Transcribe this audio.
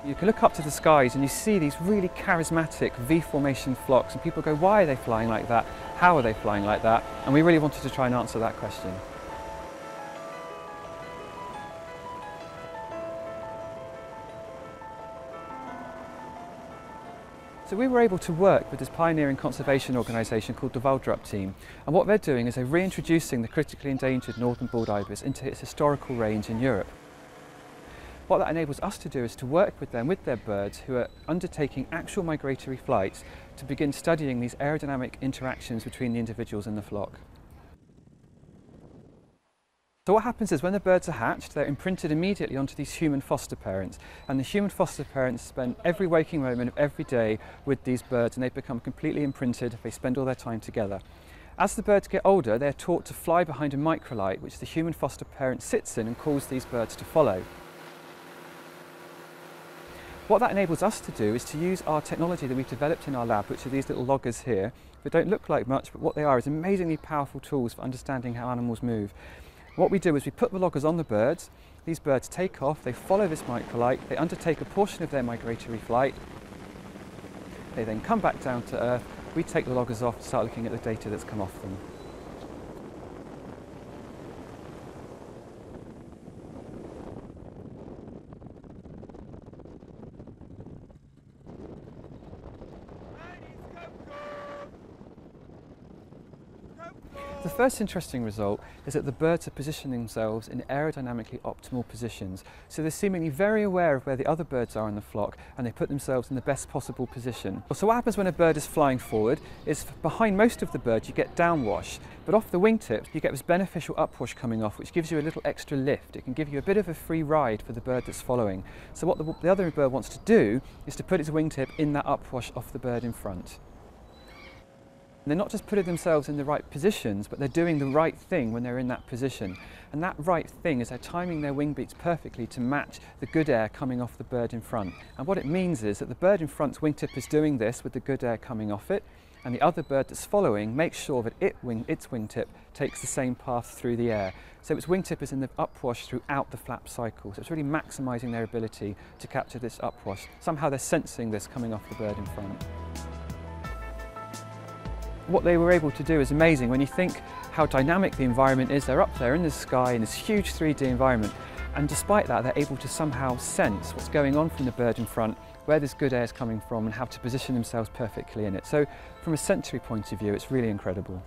You can look up to the skies and you see these really charismatic V-formation flocks, and people go, why are they flying like that? How are they flying like that? And we really wanted to try and answer that question. So we were able to work with this pioneering conservation organisation called the Waldrop team, and what they're doing is they're reintroducing the critically endangered northern bald ibis into its historical range in Europe. What that enables us to do is to work with them, with their birds who are undertaking actual migratory flights, to begin studying these aerodynamic interactions between the individuals in the flock. So what happens is when the birds are hatched, they're imprinted immediately onto these human foster parents, and the human foster parents spend every waking moment of every day with these birds, and they become completely imprinted. They spend all their time together. As the birds get older, they're taught to fly behind a microlight, which the human foster parent sits in and calls these birds to follow. What that enables us to do is to use our technology that we've developed in our lab, which are these little loggers here. They don't look like much, but what they are is amazingly powerful tools for understanding how animals move. What we do is we put the loggers on the birds, these birds take off, they follow this microlight, they undertake a portion of their migratory flight, they then come back down to Earth, we take the loggers off and start looking at the data that's come off them. The first interesting result is that the birds are positioning themselves in aerodynamically optimal positions. So they're seemingly very aware of where the other birds are in the flock, and they put themselves in the best possible position. So what happens when a bird is flying forward is behind most of the bird you get downwash, but off the wingtips you get this beneficial upwash coming off, which gives you a little extra lift. It can give you a bit of a free ride for the bird that's following. So what the other bird wants to do is to put its wingtip in that upwash off the bird in front. They're not just putting themselves in the right positions, but they're doing the right thing when they're in that position. And that right thing is they're timing their wing beats perfectly to match the good air coming off the bird in front. And what it means is that the bird in front's wingtip is doing this with the good air coming off it, and the other bird that's following makes sure that its wingtip takes the same path through the air. So its wingtip is in the upwash throughout the flap cycle. So it's really maximising their ability to capture this upwash. Somehow they're sensing this coming off the bird in front. What they were able to do is amazing. When you think how dynamic the environment is, they're up there in the sky in this huge 3D environment, and despite that they're able to somehow sense what's going on from the bird in front, where this good air is coming from, and how to position themselves perfectly in it. So from a sensory point of view, it's really incredible.